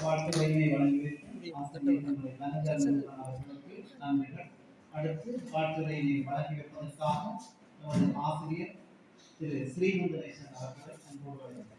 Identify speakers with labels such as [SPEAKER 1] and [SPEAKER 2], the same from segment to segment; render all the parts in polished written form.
[SPEAKER 1] வாழ்த்துக்களை வழங்கி நன்றிகள். அடுத்து வாழ்த்துக்களை வழங்கி வைப்பதற்காக நமது ஆசிரியர் திரு ஸ்ரீமந்தரேசன் அவர்களை அன்போடு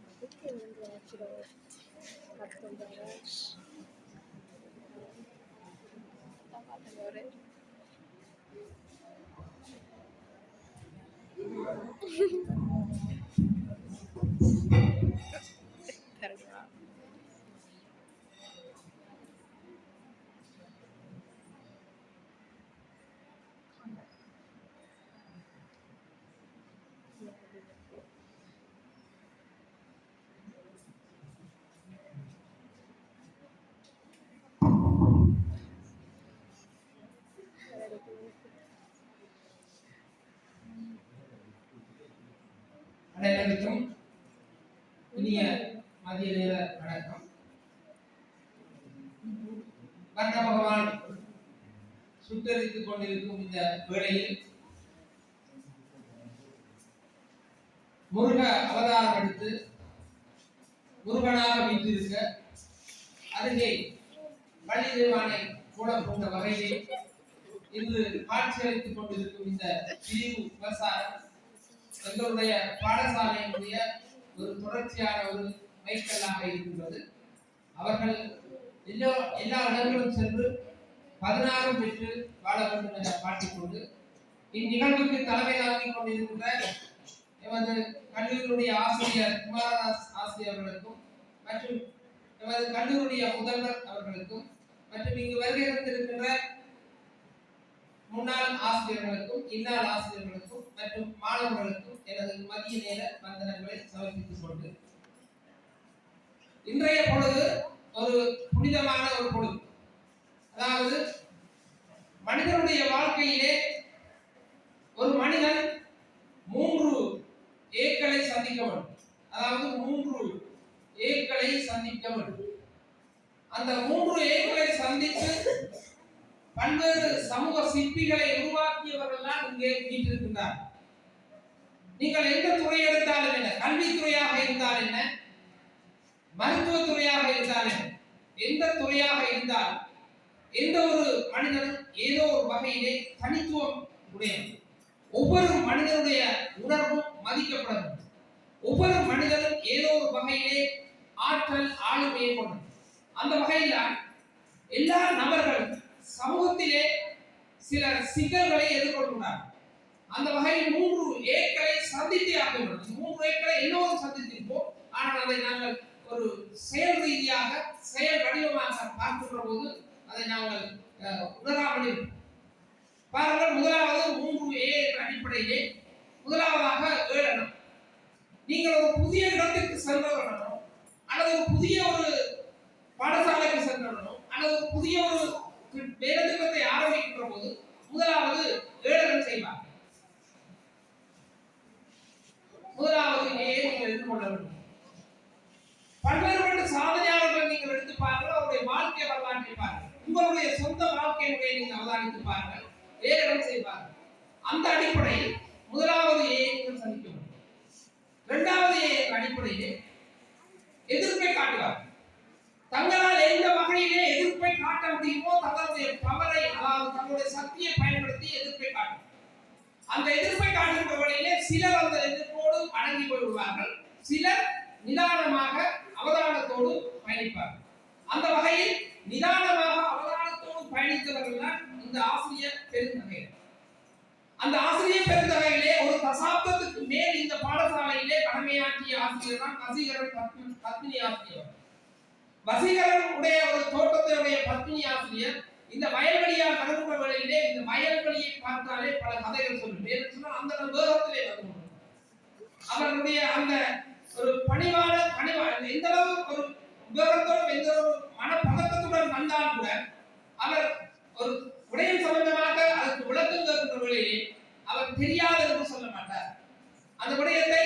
[SPEAKER 2] அனைவருக்கும் இனிய மதிய நேர வணக்கம். கர்ண பகவான் சுட்டரித்துக் கொண்டிருக்கும் இந்த வேளையில் முருக அவதாரம் எடுத்து முருகனாக வீற்றிருக்க அருகே வள்ளி தெய்வானை கூட கொண்ட வகையில் இன்று காட்சியளித்துக் கொண்டிருக்கும் இந்த பிரிவு விவசாயம் எங்களுடைய பாடசாலையினுடைய ஒரு தொடர்ச்சியான ஒரு மைக்கல்லாக இருக்கின்றது. அவர்கள் எல்லா இடங்களும் சென்று 16 பெற்று வாழ வேண்டும் என பாட்டிக்கொண்டு இந்நிகழ்வுக்கு தலைமை தாங்கிக் கொண்டிருக்கின்ற எமது கல்லூரியுடைய ஆசிரியர் குமாரதாஸ் ஆசிரியர்களுக்கும் மற்றும் எமது கல்லூரியுடைய முதல்வர் அவர்களுக்கும் மற்றும் இங்கு வருகை தந்திருக்கின்ற முன்னாள் ஆசிரியர்களுக்கும் இந்நாள் ஆசிரியர்களுக்கும் மற்றும் மாணவர்களுக்கும் எனது மதிய நேர வந்தனங்களை சமர்ப்பித்துக் கொண்டு இன்றைய பொழுது ஒரு புனிதமான ஒரு பொழுது. அதாவது மனிதனுடைய வாழ்க்கையிலே ஒரு மனிதன் 3 ஏக்களை சந்திக்க வேண்டும். அதாவது 3 ஏக்களை சந்திக்க வேண்டும். அந்த 3 ஏக்களை சந்தித்து பல்வேறு சமூக சிற்பிகளை உருவாக்கியவர்கள் தான் இங்கே வீற்றிருக்கின்றார். நீங்கள் எந்த துறை எடுத்தாலும் என்ன, கல்வித்துறையாக இருந்தால் என்ன, மருத்துவத்துறையாக இருந்தால் என்ன, எந்த துறையாக இருந்தால் எந்த ஒரு மனிதனும் ஏதோ ஒரு வகையிலே தனித்துவம் உடையது. ஒவ்வொரு மனிதனுடைய உணர்வும் மதிக்கப்பட வேண்டும். ஒவ்வொரு மனிதனும் ஏதோ ஒரு வகையிலே ஆற்றல் ஆளுமையை கொண்டது. அந்த வகையில் எல்லா நபர்களும் சமூகத்திலே சில சிக்கல்களை எதிர்கொள்கிறார். அந்த வகையில் 3 ஏக்களை சந்தித்தே ஆக வேண்டும். 3 ஏக்களை எல்லோரும் சந்தித்திருப்போம். ஆனால் அதை நாங்கள் ஒரு செயல் ரீதியாக செயல் வடிவமாக பார்க்கின்ற போது அதை நாங்கள் உணராமல் இருப்போம். பாருங்கள், முதலாவது 3 ஏ என்ற அடிப்படையிலே முதலாவதாக ஏளனம். நீங்கள் ஒரு புதிய இடத்திற்கு சென்றவர்களோ அல்லது ஒரு புதிய ஒரு பாடசாலைக்கு சென்றவர்களோ அல்லது ஒரு புதிய ஒரு வேலைத்திட்டத்தை ஆரம்பிக்கின்ற போது முதலாவது ஏளனம் செய்வார். முதலாவது நீங்கள் எதிர்கொள்ள வேண்டும். பல்வேறுபட்ட சாதனையாளர்கள் நீங்கள் எடுத்து பாருங்கள், அவருடைய வாழ்க்கை வரலாற்றை பாருங்கள், உங்களுடைய சொந்த வாழ்க்கை முறையை நீங்கள் அவதானித்து பாருங்கள், ஏளனம் செய்வார்கள். அந்த அடிப்படையில் முதலாவது நீங்கள் சந்திக்க வேண்டும். இரண்டாவது அடிப்படையில் எதிர்ப்பை காட்டுவார்கள். தங்களால் எந்த வகையிலே எதிர்ப்பை காட்ட முடியுமோ தங்களுடைய பவரை, அதாவது தங்களுடைய சக்தியை பயன்படுத்தி எதிர்ப்பை காட்டும். அந்த எதிர்ப்பை காட்டுகின்ற வழியிலே சிலர் அந்த எதிர்ப்போடு அடங்கி போய்விடுவார்கள், சிலர் நிதானமாக அவதானத்தோடு பயணிப்பார்கள். அந்த வகையில் நிதானமாக அவதானத்தோடு பயணித்தவர்கள் தான் இந்த ஆசிரியர் பெருந்தகையர். அந்த ஆசிரியர் பெருந்தகையிலே ஒரு தசாப்தத்துக்கு மேல் இந்த பாடசாலையிலே கடமையாற்றிய ஆசிரியர் தான் வசீகரன் பத்மினி ஆசிரியர். வசீகரன் உடைய ஒரு தோட்டத்தினுடைய பத்மினி ஆசிரியர் இந்த வயல்வெளியால் கடந்த வேளையிலே இந்த வயல்வெளியை பார்த்தாலே பல கதைகள் சொல்லும். அந்த வேகத்திலே வந்து அவருடைய அந்த ஒரு பணிவான எந்த அளவு ஒரு வேகத்தோடு எந்த ஒரு மனப்பதக்கத்துடன் வந்தால் கூட அவர் ஒரு உடையின் சம்பந்தமாக அதற்கு விளக்கம் கேட்கின்ற வேளையிலே அவர் தெரியாது என்று சொல்ல மாட்டார். அந்த விடயத்தை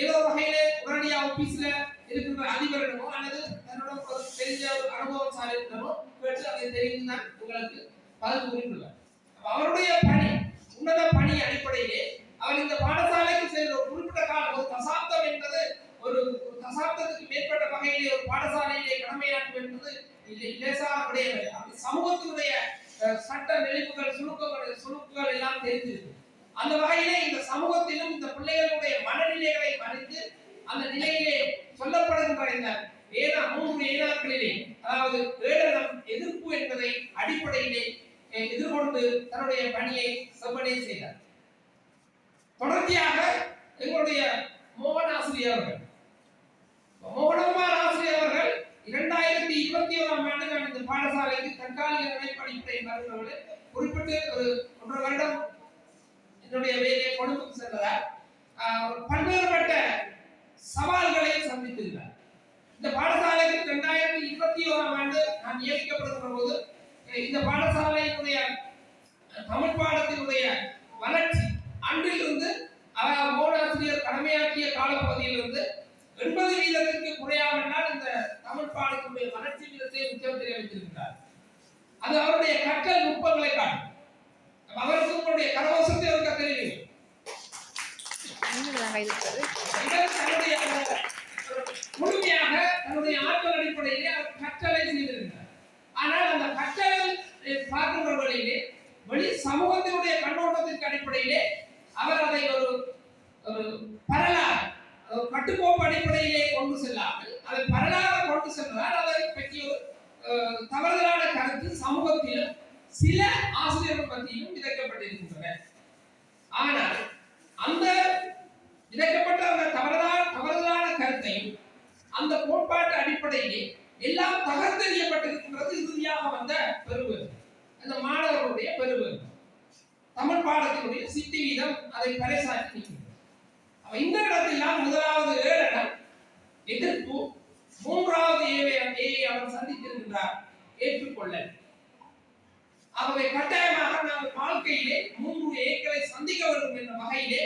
[SPEAKER 2] ஏதோ வகையிலே உடனடியாக ஆபீஸ்ல இருக்கின்ற அதிபரிடமோ அல்லது தன்னோட ஒரு தெரிஞ்ச ஒரு அனுபவசாலியிடமோ கேட்டு அதை தெரிந்துதான் உங்களுக்கு பதில் கூறியுள்ளார். அவருடைய பணி, உன்னத பணி அடிப்படையிலே அவர் இந்த பாடசாலைக்கு சென்ற ஒரு குறிப்பிட்ட காலம், ஒரு தசாப்தம் என்பது ஒரு தசாப்தத்துக்கு மேற்பட்ட வகையிலே ஒரு பாடசாலையிலே கடமையாற்றும் என்பது லேசான விடயமில்லை. அந்த சமூகத்தினுடைய சட்ட நெளிவுகள் சுணுக்குகள் எல்லாம் தெரிஞ்சிருக்கு. அந்த வகையிலே இந்த சமூகத்திலும் இந்த பிள்ளைகளுடைய மனநிலைகளை அறிந்து அந்த நிலையிலே சொல்லப்படுகின்ற இந்த மூன்று ஏனாக்களிலே, அதாவது ஏளனம் எதிர்ப்பு என்பதை அடிப்படையிலே எதிர்கொண்டு தன்னுடைய பணியை செவ்வனே செய்தார். தொடர்ச்சியாக எங்களுடைய மோகன் ஆசிரியர் அவர்கள், மோகனகுமார் ஆசிரியர் அவர்கள் 2021ஆம் ஆண்டு நான் இந்த பாடசாலைக்கு தற்காலிக இணைப்படிப்பை வருகிறவர்கள் குறிப்பிட்டு ஒரு 1.5 வருடம் என்னுடைய வேலையை கொழும்புக்கு சென்றதால் பல்வேறுபட்ட சவால்களை சந்தித்திருந்தார். இந்த பாடசாலைக்கு 2021ஆம் ஆண்டு நான் நியமிக்கப்படுகிற போது இந்த பாடசாலையினுடைய தமிழ் பாடத்தினுடைய வளர்ச்சி அன்றிலிருந்து மோகனாசிரியர் கடமையாற்றிய காலப்பகுதியிலிருந்து 80% குறையாமல் இந்த தமிழ் பாடத்தினுடைய வளர்ச்சி வீதத்தை உச்சத்தில் வைத்திருக்கிறார். அது அவருடைய கற்றல் நுட்பங்களை காட்டும். அவருக்கு உங்களுடைய கரவசத்தை அவருக்கு தெரியும். முழுமையாக தன்னுடைய ஆற்றல் அடிப்படையிலே அவர் கற்றலை செய்திருக்கிறார். ஆனால் அந்த கற்றலை பார்க்கின்ற வழியிலே வெளி சமூகத்தினுடைய கண்ணோட்டத்திற்கு அடிப்படையிலே அவர் அதை ஒரு பரலாக கட்டுக்கோப்பு அடிப்படையிலே கொண்டு செல்லாமல் அதை பரலாக கொண்டு சென்றால் அதை பற்றி ஒரு தவறுதலான கருத்து சமூகத்திலும் சில ஆசிரியர்கள் பற்றியும் விதைக்கப்பட்டிருக்கின்றன. ஆனால் அந்த விதைக்கப்பட்ட அந்த தவறுதலான கருத்தையும் அந்த கோட்பாட்டு அடிப்படையிலே எல்லாம் தகர்த்தெறியப்பட்டிருக்கின்றது. இறுதியாக வந்த பெறுவது அந்த மாணவர்களுடைய பெறுவது தமிழ் பாடத்தினுடைய சித்தி வீதம் அதை பறைசாற்றி நிற்கிறது. இந்த இடத்தில் முதலாவது ஏளனம் எதிர்ப்பு, மூன்றாவது ஏயை அவர் சந்தித்திருக்கிறார் ஏற்றுக்கொள்ள. ஆகவே கட்டாயமாக நாம் வாழ்க்கையிலே 3 ஏக்களை சந்திக்க வேண்டும் என்ற வகையிலே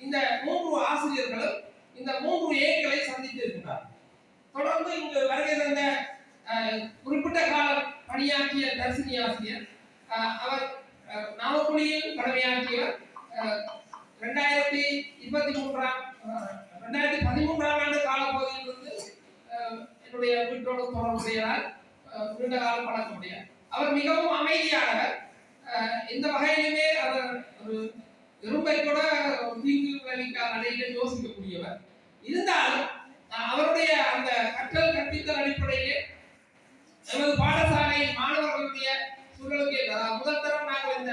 [SPEAKER 2] இந்த 3 ஆசிரியர்களும் இந்த 3 ஏக்களை சந்தித்திருக்கிறார். தொடர்ந்து இங்கு வருகை தந்த குறிப்பிட்ட காலம் பணியாற்றிய தர்சினி ஆசிரியர், அவர் நாமக்குடியில் கடமையாற்றியவர். 2013ஆம் ஆண்டு காலப்பகுதியிலிருந்து என்னுடைய வீட்டோடு தொடர்புடையதால் நீண்ட காலம் பழக்க முடியாது. அவர் மிகவும் அமைதியானவர். எந்த வகையிலுமே அவர் ஒரு எறும்பை கூட தீங்கு விளைவிக்காத நிலையில யோசிக்கக்கூடியவர். இருந்தாலும் அவருடைய அந்த கற்றல் கற்பித்தல் அடிப்படையிலே நமது பாடசாலை மாணவர்களுடைய சூழலுக்கு முதல் தரம் நாங்கள் இந்த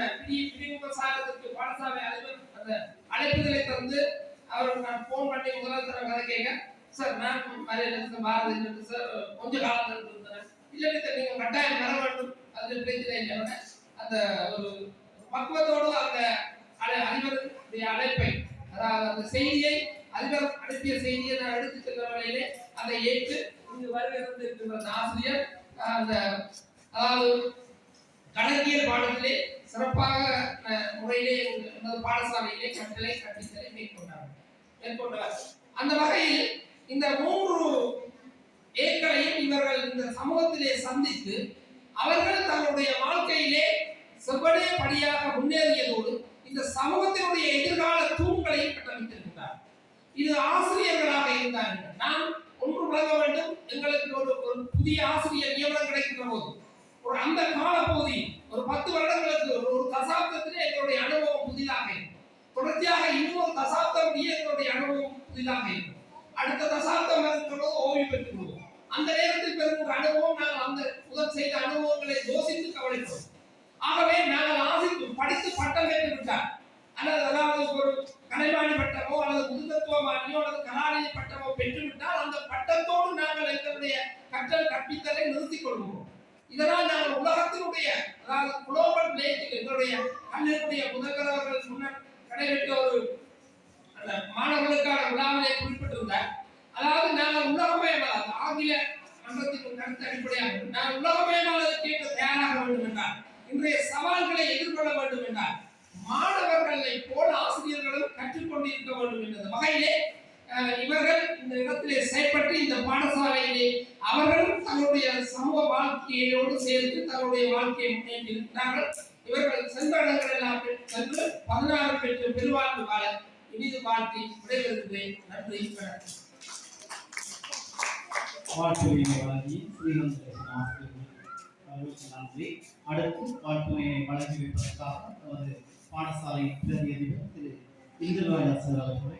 [SPEAKER 2] பிரிவு சாரத்திற்கு பாடசாலை அதிபர் அந்த அழைப்புதலை தந்து அவருக்கு நான் போன் பண்ணி முதல் தரம் கதை கேட்க, சார் நான் பாரதி சார் கொஞ்ச காலம் இருந்தேன், இல்லை நீங்க கட்டாயம் வர வேண்டும், அதில் பிரச்சனை இல்லை. அந்த ஒரு பக்குவத்தோடு அந்த அதிபருடைய அழைப்பை, அதாவது அந்த செய்தியை அதிபர் அனுப்பிய செய்தியை நான் எடுத்து செல்ற வகையிலே அதை ஏற்று இங்கு வருகிறது இருக்கின்ற ஆசிரியர் அந்த அதாவது கணக்கியல் பாடத்திலே சிறப்பாக முறையிலே பாடசாலையிலே கற்றலை கற்பித்தலை மேற்கொண்டவர். அந்த வகையில் இந்த 3 ஏக்களையும் இவர்கள் இந்த சமூகத்திலே சந்தித்து அவர்கள் தங்களுடைய வாழ்க்கையிலே செவ்வனே படியாக முன்னேறியதோடு இந்த சமூகத்தினுடைய எதிர்கால தூண்களையும் கட்டமைத்திருக்கிறார். இது ஆசிரியர்களாக இருந்தார்கள். நாம் ஒன்று வழங்க வேண்டும். எங்களுக்கு ஒரு புதிய ஆசிரியர் நியமனம் கிடைக்கின்ற போது ஒரு அந்த கால பகுதி ஒரு 10 வருடங்களுக்கு ஒரு தசாப்தத்திலே எங்களுடைய அனுபவம் புதிதாக இருக்கும். தொடர்ச்சியாக இன்னொரு தசாப்தம் எங்களுடைய அனுபவம் புதிதாக இருக்கும். அடுத்த தசாப்தம் வரும்போது ஓய்வு பெற்று விடுவோம். அந்த நேரத்தில் பெறுகின்ற அனுபவம் நாங்கள் அந்த முதல் செய்த அனுபவங்களை யோசித்து கவலைப்படுவோம். ஆகவே நாங்கள் ஆசிரியர் படித்து பட்டம் பெற்று விட்டார் அல்லது அதாவது ஒரு கலைவாணி பட்டமோ அல்லது முதுகத்துவமானியோ அல்லது கலாநிதி பட்டமோ பெற்றுவிட்டால் அந்த பட்டத்தோடு நாங்கள் எங்களுடைய கற்றல் கற்பித்தலை நிறுத்திக் கொள்வோம். இதனால் நாங்கள் உலகத்தினுடைய அதாவது குளோபல் பிளேட்டில் எங்களுடைய கல்லூரியுடைய முதல்வர்கள் முன்னர் நடைபெற்ற ஒரு மாணவர்களுக்கான விழாவிலே குறிப்பிட்டிருந்தார். அதாவது நாங்கள் உலகமயமானது ஆங்கில மன்றத்தின் கருத்து அடிப்படையாக நாங்கள் உலகமயமானதற்கு தயாராக வேண்டும் என்றால் இன்றைய சவால்களை எதிர்கொள்ள வேண்டும் என்றால் மாணவர்களை போல ஆசிரியர்களும் கற்றுக்கொண்டிருக்க வேண்டும் என்ற வகையிலே இவர்கள் இந்த இடத்திலே செயற்பட்டு இந்த பாடசாலையிலே அவர்களும் தங்களுடைய சமூக வாழ்க்கையோடு சேர்த்து தங்களுடைய வாழ்க்கையை முன்னேற்றிருக்கிறார்கள். இவர்கள் சென்ற இடங்கள் எல்லாம் சென்று 16 பெற்று பெருவாழ்வு வாழ இனிது வாழ்த்தி விடைபெறுகிறேன். நன்றி.
[SPEAKER 1] வாழ்த்துரையினை வழங்கி ஸ்ரீகந்தேசன் ஆசிரியர்கள் அவர்களுக்கு நன்றி. அடுத்து வாழ்த்துரையினை வழங்கி வைப்பதற்காக நமது பாடசாலை பிரதி அதிபர் திரு இந்திரராஜா சார் அவர்களை